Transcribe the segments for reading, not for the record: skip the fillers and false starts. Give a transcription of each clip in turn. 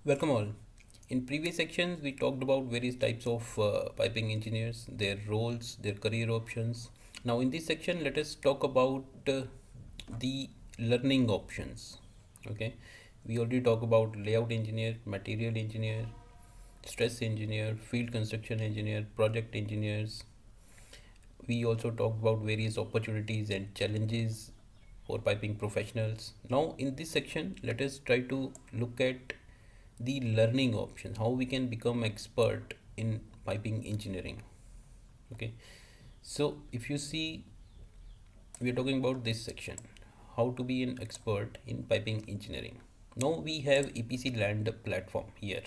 Welcome all. In previous sections, we talked about various types of piping engineers, their roles, their career options. Now, in this section, let us talk about the learning options. Okay, we already talked about layout engineer, material engineer, stress engineer, field construction engineer, project engineers. We also talked about various opportunities and challenges for piping professionals. Now, in this section, let us try to look at the learning options, how we can become expert in piping engineering. Okay, so if you see, we are talking about this section, how to be an expert in piping engineering. Now we have EPC Land platform here.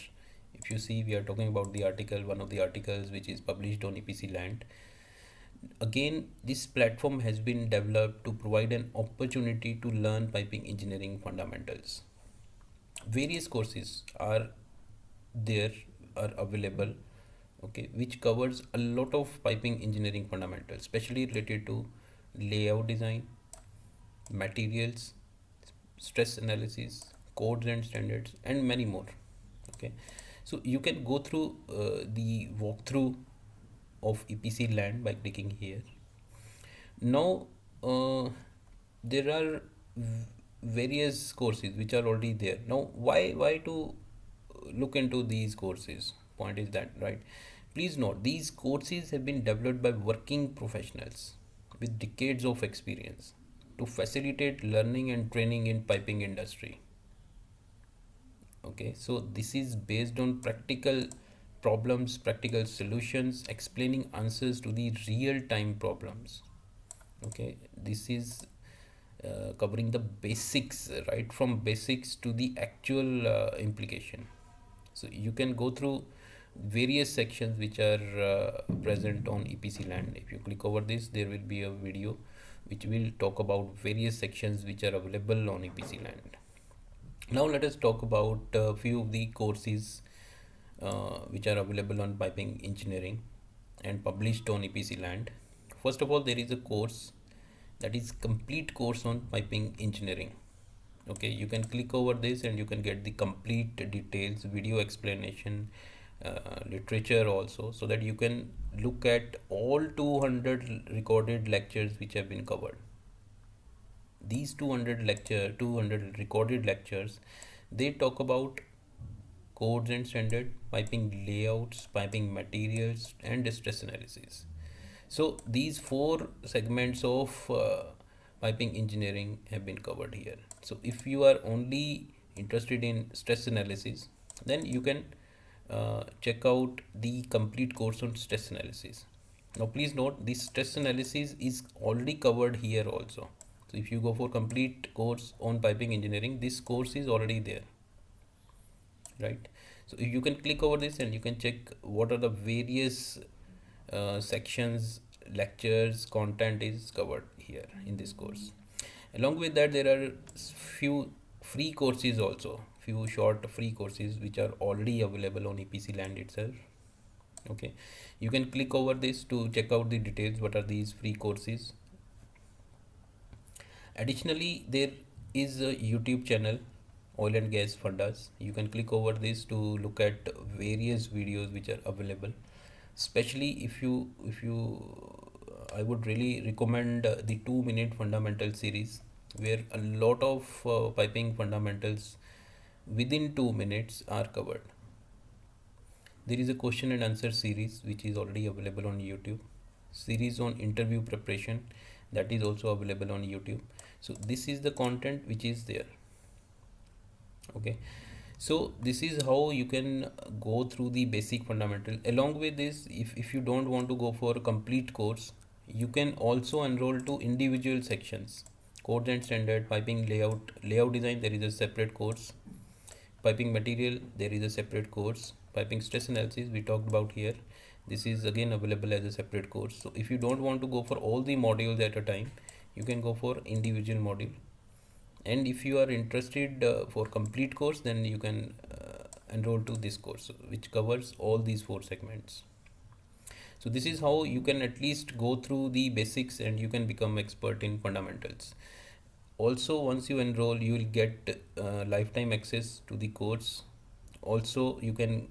If you see, we are talking about the article, one of the articles which is published on EPC Land. Again, this platform has been developed to provide an opportunity to learn piping engineering fundamentals. Various courses are there, are available, okay, which covers a lot of piping engineering fundamentals, especially related to layout design, materials, stress analysis, codes and standards, and many more. Okay, so you can go through the walkthrough of EPC Land by clicking here. Now, there are various courses which are already there. Now, why to look into these courses? Point is that, right? Please note, these courses have been developed by working professionals with decades of experience to facilitate learning and training in piping industry. Okay, so this is based on practical problems, practical solutions, explaining answers to the real time problems. Okay, this is covering the basics, right from basics to the actual implication. So you can go through various sections which are present on EPC Land. If you click over this, there will be a video which will talk about various sections which are available on EPC Land. Now let us talk about a few of the courses which are available on piping engineering and published on EPC Land. First of all, there is a course that is complete course on piping engineering. Okay, you can click over this and you can get the complete details, video explanation, literature also, so that you can look at all 200 recorded lectures which have been covered. These 200 recorded lectures, they talk about codes and standard, piping layouts, piping materials, and stress analysis. So these four segments of piping engineering have been covered here. So if you are only interested in stress analysis, then you can check out the complete course on stress analysis. Now please note, this stress analysis is already covered here also. So if you go for complete course on piping engineering, this course is already there, right? So you can click over this and you can check what are the various sections, lectures, content is covered here in this course. Along with that, there are few free courses also, few short free courses which are already available on EPC Land itself. Okay, you can click over this to check out the details, what are these free courses. Additionally, there is a YouTube channel, Oil and Gas Fundas. You can click over this to look at various videos which are available. Especially if you I would really recommend the 2-minute fundamental series, where a lot of piping fundamentals within 2 minutes are covered. There is a question and answer series which is already available on YouTube. Series on interview preparation, that is also available on YouTube. So this is the content which is there. Okay, so this is how you can go through the basic fundamental. Along with this, if you don't want to go for a complete course, you can also enroll to individual sections. Codes and standard, piping layout design, there is a separate course. Piping material, there is a separate course. Piping stress analysis, we talked about here, this is again available as a separate course. So if you don't want to go for all the modules at a time, you can go for individual module. And if you are interested for complete course, then you can enroll to this course which covers all these four segments. So this is how you can at least go through the basics and you can become expert in fundamentals. Also, once you enroll, you will get lifetime access to the course Also, you can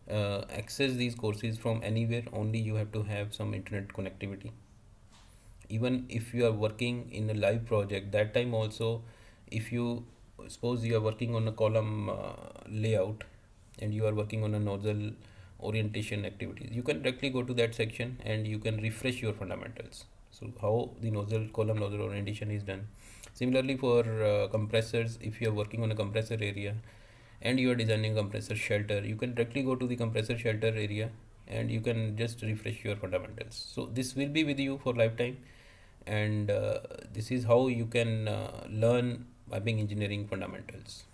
access these courses from anywhere, only you have to have some internet connectivity. Even if you are working in a live project, that time also, if you suppose you are working on a column layout, and you are working on a nozzle orientation activities, you can directly go to that section and you can refresh your fundamentals. So how the nozzle column nozzle orientation is done. Similarly for compressors, if you are working on a compressor area and you are designing compressor shelter, you can directly go to the compressor shelter area and you can just refresh your fundamentals. So this will be with you for lifetime, and this is how you can learn piping engineering fundamentals.